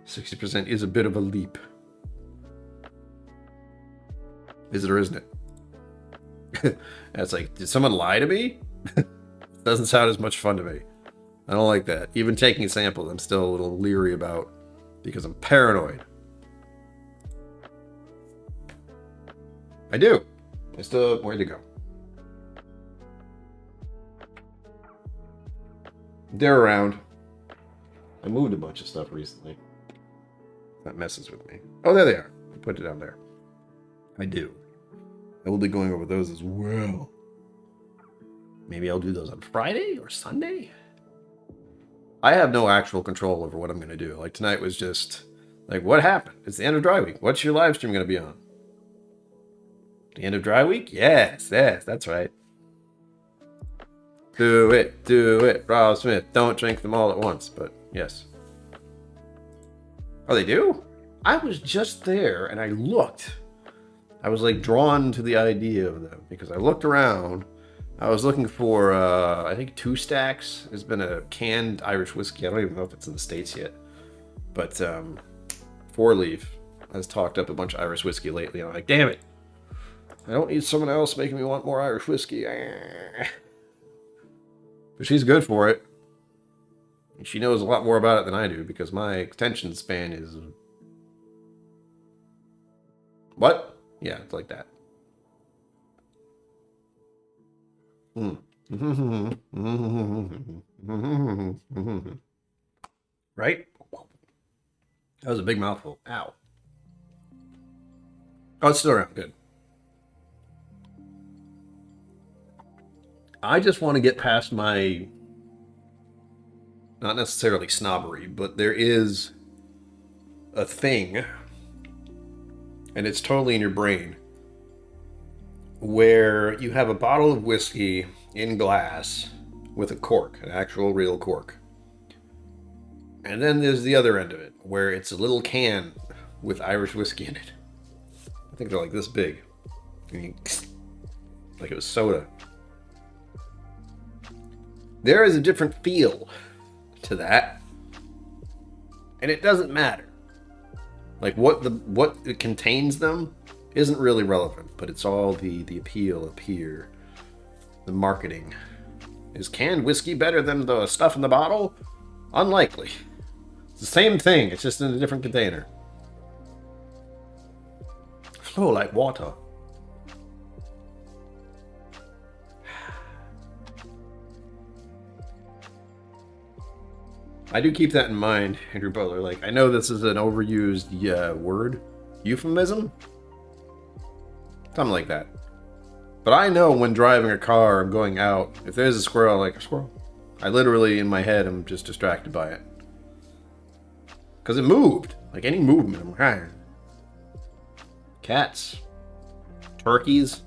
Speaker 1: 60% is a bit of a leap. Is it or isn't it? That's like, did someone lie to me? Doesn't sound as much fun to me. I don't like that. Even taking samples, I'm still a little leery about because I'm paranoid. I do. I still have way to go. They're around. I moved a bunch of stuff recently. That messes with me. Oh, there they are. I put it down there. I do. I will be going over those as well. Maybe I'll do those on Friday or Sunday? I have no actual control over what I'm going to do. Like, tonight was just, like, what happened? It's the end of dry week. What's your live stream going to be on? The end of dry week? Yes, that's right. Do it. Rob Smith, don't drink them all at once, but yes. Oh, they do? I was just there and I looked. I was like drawn to the idea of them because I looked around. I was looking for, I think 2 Stacks. There's been a canned Irish whiskey. I don't even know if it's in the States yet. But 4 Leaf has talked up a bunch of Irish whiskey lately. And I'm like, damn it. I don't need someone else making me want more Irish whiskey. But she's good for it. She knows a lot more about it than I do because my attention span is... What? Yeah, it's like that. Right? That was a big mouthful. Ow. Oh, it's still around. Good. I just want to get past my... Not necessarily snobbery, but there is a thing, and it's totally in your brain, where you have a bottle of whiskey in glass with a cork, an actual real cork. And then there's the other end of it, where it's a little can with Irish whiskey in it. I think they're like this big. Like it was soda. There is a different feel to that, and it doesn't matter. Like what it contains them isn't really relevant, but it's all the appeal up here, the marketing. Is canned whiskey better than the stuff in the bottle? Unlikely. It's the same thing, it's just in a different container. Flow like water. I do keep that in mind, Andrew Butler. Like, I know this is an overused word. Euphemism? Something like that. But I know when driving a car or going out, if there's a squirrel, like a squirrel. I literally, in my head, am just distracted by it. Because it moved. Like any movement, I'm like, Cats. Turkeys.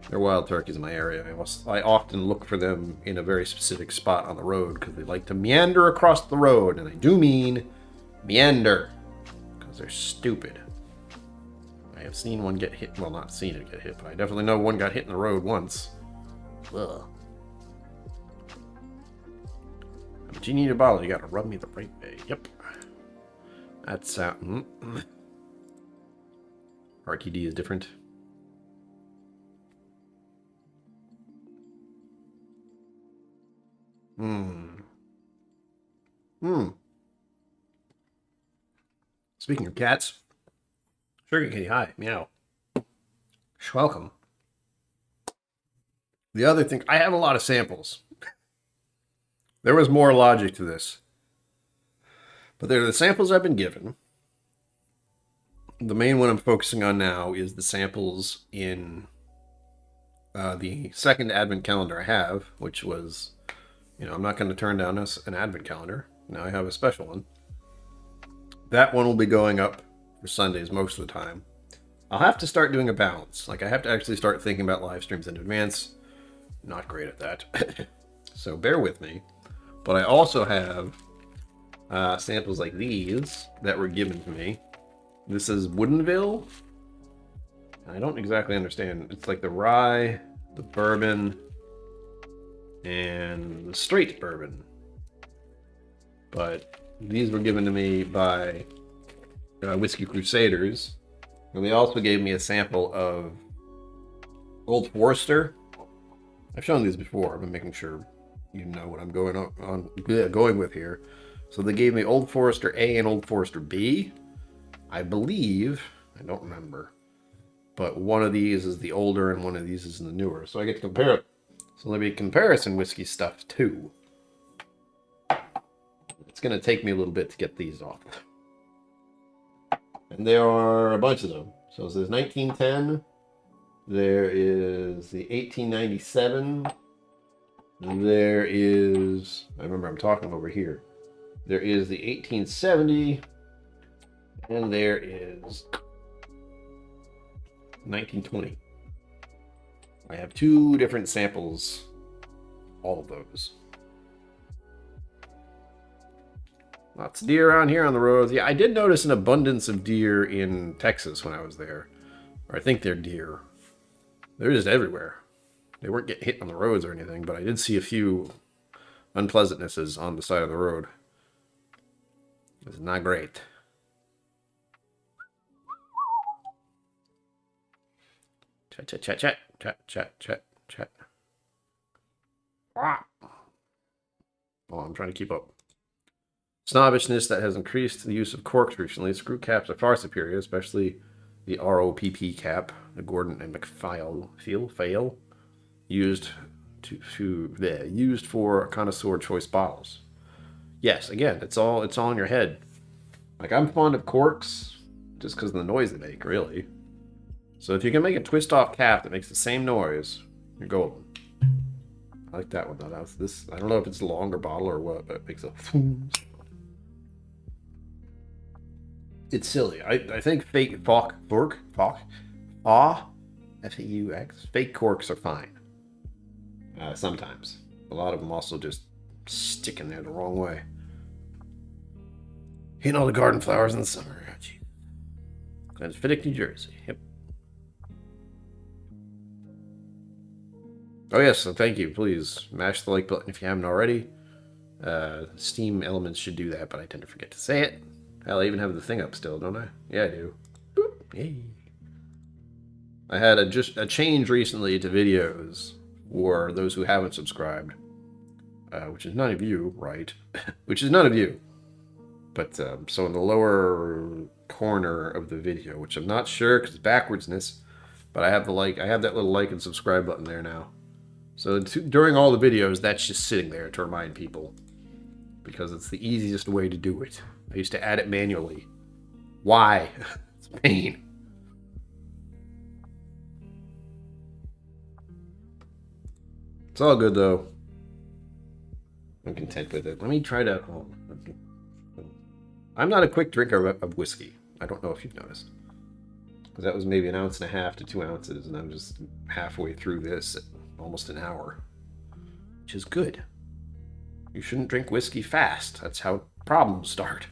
Speaker 1: They're wild turkeys in my area. I often look for them in a very specific spot on the road because they like to meander across the road. And I do mean meander because they're stupid. I have seen one get hit. Well, not seen it get hit, but I definitely know one got hit in the road once. Ugh. But you need a bottle. You got to rub me the right way. Yep. That's RTD is different. Speaking of cats, Sugar Kitty, hi, meow. Welcome. The other thing, I have a lot of samples. There was more logic to this. But they're the samples I've been given. The main one I'm focusing on now is the samples in the second advent calendar I have, which was, I'm not going to turn down an advent calendar. Now I have a special one. That one will be going up for Sundays most of the time. I'll have to start doing a balance. Like, I have to actually start thinking about live streams in advance. Not great at that. So bear with me. But I also have samples like these that were given to me. This is Woodinville. I don't exactly understand. It's like the rye, the bourbon, and the straight bourbon. But these were given to me by Whiskey Crusaders. And they also gave me a sample of Old Forester. I've shown these before. I've been making sure you know what I'm going with here. So they gave me Old Forester A and Old Forester B. I believe, I don't remember, but one of these is the older and one of these is the newer. So I get to compare it. So there'll be comparison whiskey stuff too. It's going to take me a little bit to get these off. And there are a bunch of them. So it says 1910. There is the 1897. There is, I remember I'm talking over here. There is the 1870. And there is 1920. I have 2 different samples, all of those. Lots of deer around here on the roads. Yeah, I did notice an abundance of deer in Texas when I was there. Or I think they're deer. They're just everywhere. They weren't getting hit on the roads or anything, but I did see a few unpleasantnesses on the side of the road. It's not great. Chat, chat, chat, chat, chat, chat, chat, chat. Ah. Oh, I'm trying to keep up. Snobbishness that has increased the use of corks recently. Screw caps are far superior, especially the ROPP cap, the Gordon and MacPhail fail, used used for connoisseur choice bottles. Yes, again, it's all in your head. Like, I'm fond of corks just because of the noise they make, really. So if you can make a twist off cap that makes the same noise, you're golden. I like that one though. That's this. I don't know if it's a longer bottle or what, but it makes a. It's silly. I think fake FAUX, fake corks are fine. Sometimes. A lot of them also just stick in there the wrong way. Hitting all the garden flowers in the summer. Oh, geez. Glenfiddich, New Jersey. Yep. Oh yes, so thank you. Please mash the like button if you haven't already. Steam elements should do that, but I tend to forget to say it. Hell, I even have the thing up still, don't I? Yeah, I do. Boop. Yay. I had a change recently to videos for those who haven't subscribed, which is none of you, right? Which is none of you. But so in the lower corner of the video, which I'm not sure because it's backwardsness, but I have the I have that little like and subscribe button there now. So during all the videos, that's just sitting there to remind people, because it's the easiest way to do it. I used to add it manually. Why? It's a pain. It's all good though. I'm content with it. Let me try to. Oh, I'm not a quick drinker of whiskey. I don't know if you've noticed, because that was maybe 1.5 ounces to 2 ounces, and I'm just halfway through this. Almost an hour, which is good. You shouldn't drink whiskey fast. That's how problems start.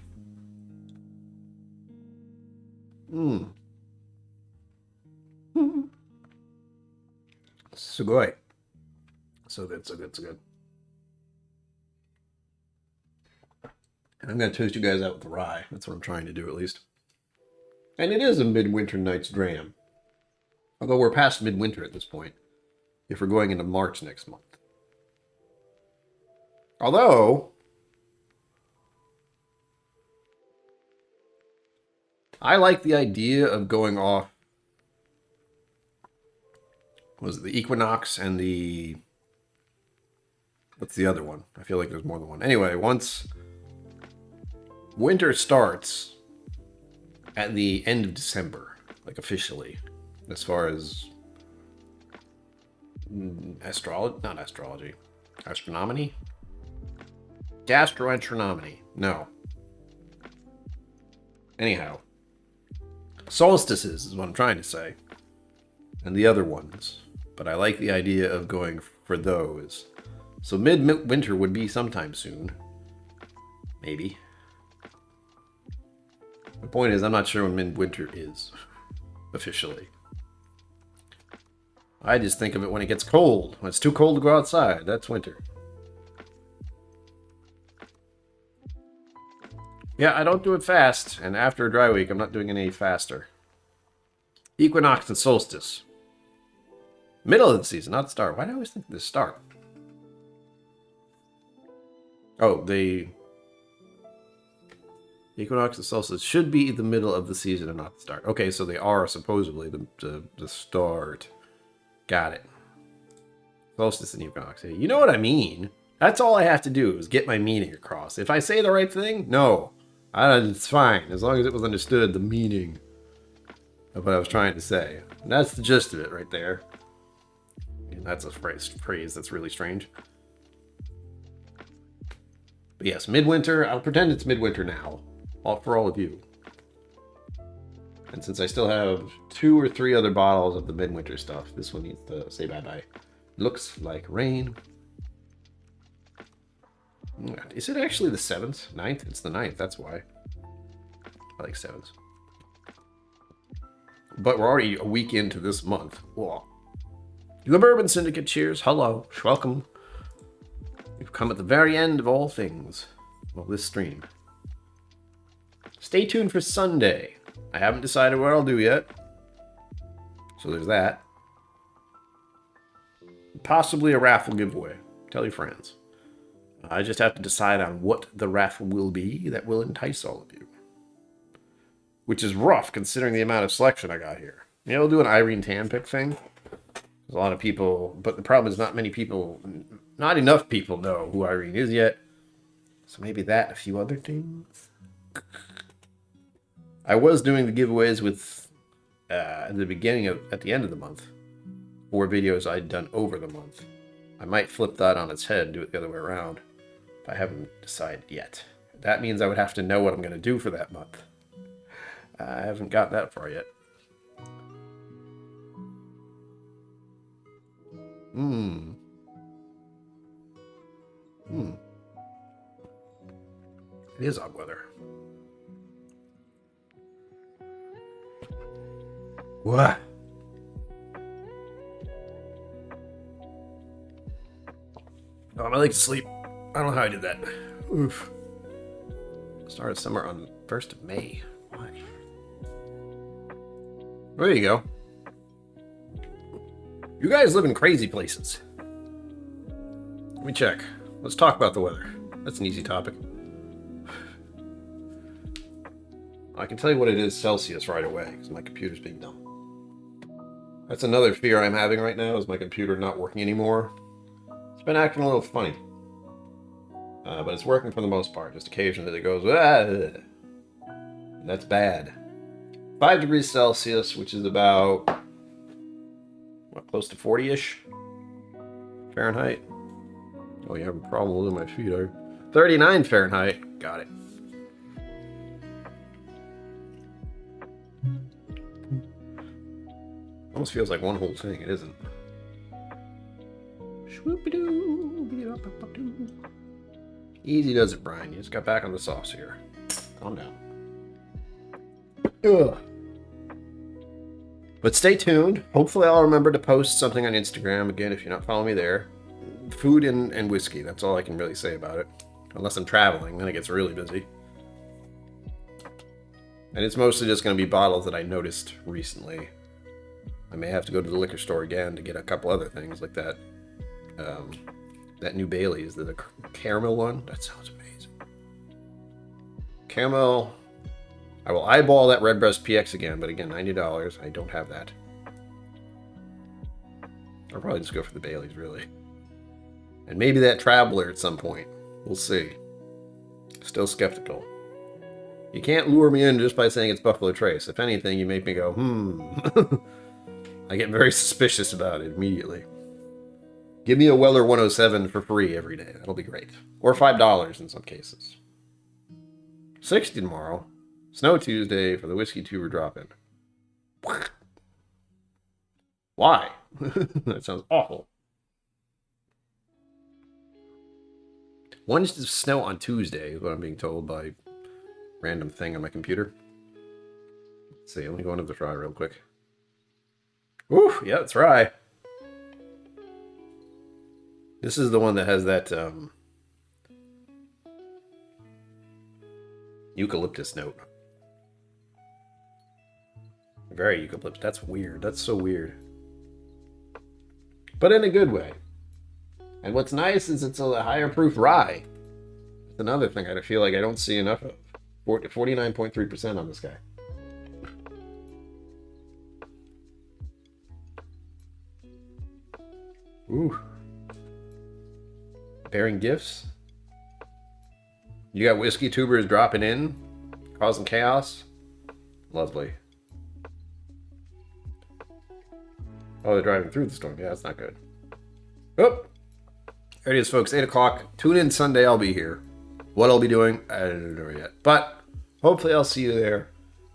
Speaker 1: So good. So good, so good, so good. And I'm going to toast you guys out with the rye. That's what I'm trying to do, at least. And it is a midwinter night's dram. Although we're past midwinter at this point, if we're going into March next month. Although, I like the idea of going off, was it the equinox and the, what's the other one? I feel like there's more than one. Anyway, once winter starts at the end of December, like officially, as far as astronomy, gastroenteronomy. No. Anyhow, solstices is what I'm trying to say, and the other ones. But I like the idea of going for those. So midwinter would be sometime soon, maybe. The point is, I'm not sure when midwinter is officially. I just think of it when it gets cold. When it's too cold to go outside, that's winter. Yeah, I don't do it fast, and after a dry week, I'm not doing it any faster. Equinox and solstice. Middle of the season, not start. Why do I always think the start? Oh, the equinox and solstice should be the middle of the season and not the start. Okay, so they are supposedly the start. Got it. Solstice and equinox. You know what I mean. That's all I have to do is get my meaning across. If I say the right thing, no. It's fine, as long as it was understood, the meaning of what I was trying to say. And that's the gist of it right there. And that's a phrase that's really strange. But yes, midwinter. I'll pretend it's midwinter now. For all of you. And since I still have 2 or 3 other bottles of the midwinter stuff, this one needs to say bye-bye. Looks like rain. Is it actually the 7th? 9th? It's the 9th, that's why. I like 7th. But we're already a week into this month. Whoa. The Bourbon Syndicate, cheers. Hello. Welcome. We've come at the very end of all things. Well, this stream. Stay tuned for Sunday. I haven't decided what I'll do yet. So there's that. Possibly a raffle giveaway. Tell your friends. I just have to decide on what the raffle will be that will entice all of you. Which is rough considering the amount of selection I got here. Maybe I'll do an Irene Tan pick thing. There's a lot of people, but the problem is not enough people know who Irene is yet. So maybe that and a few other things. I was doing the giveaways with at the end of the month. 4 videos I'd done over the month. I might flip that on its head and do it the other way around. But I haven't decided yet. That means I would have to know what I'm going to do for that month. I haven't got that far yet. It is odd weather. What? Oh, I like to sleep. I don't know how I did that. Oof. Started summer on the 1st of May. What? There you go. You guys live in crazy places. Let me check. Let's talk about the weather. That's an easy topic. I can tell you what it is Celsius right away, because my computer's being dumb. That's another fear I'm having right now, is my computer not working anymore. It's been acting a little funny. But it's working for the most part. Just occasionally it goes, ah! That's bad. 5 degrees Celsius, which is about, what, close to 40-ish Fahrenheit. Oh, you have a problem with my feet, are you? 39 Fahrenheit. Got it. Almost feels like one whole thing. It isn't. Easy does it, Brian. You just got back on the sauce here. Calm down. Ugh. But stay tuned. Hopefully I'll remember to post something on Instagram. Again, if you're not following me there. Food and whiskey. That's all I can really say about it. Unless I'm traveling. Then it gets really busy. And it's mostly just going to be bottles that I noticed recently. I may have to go to the liquor store again to get a couple other things like that. That new Bailey's, the caramel one. That sounds amazing. Caramel. I will eyeball that Redbreast PX again, but again, $90. I don't have that. I'll probably just go for the Bailey's, really. And maybe that Traveler at some point. We'll see. Still skeptical. You can't lure me in just by saying it's Buffalo Trace. If anything, you make me go, I get very suspicious about it immediately. Give me a Weller 107 for free every day. That'll be great. Or $5 in some cases. 60 tomorrow. Snow Tuesday for the Whiskey Tuber drop-in. Why? That sounds awful. When does it snow on Tuesday is what I'm being told by random thing on my computer. Let's see, let me go into the try real quick. Ooh, yeah, it's rye. This is the one that has that eucalyptus note. Very eucalyptus. That's weird. That's so weird. But in a good way. And what's nice is it's a higher proof rye. It's another thing I feel like I don't see enough of. 49.3% on this guy. Ooh. Bearing gifts. You got whiskey tubers dropping in, causing chaos. Lovely. Oh, they're driving through the storm. Yeah, that's not good. Oh, there it is, folks. 8 o'clock. Tune in Sunday. I'll be here. What I'll be doing, I don't know yet. But hopefully I'll see you there.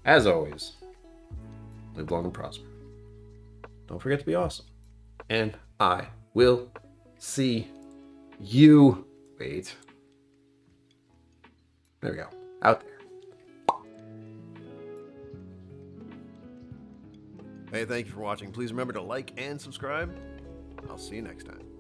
Speaker 1: As always, live long and prosper. Don't forget to be awesome. And I will see you. Wait. There we go. Out there. Hey, thank you for watching. Please remember to like and subscribe. I'll see you next time.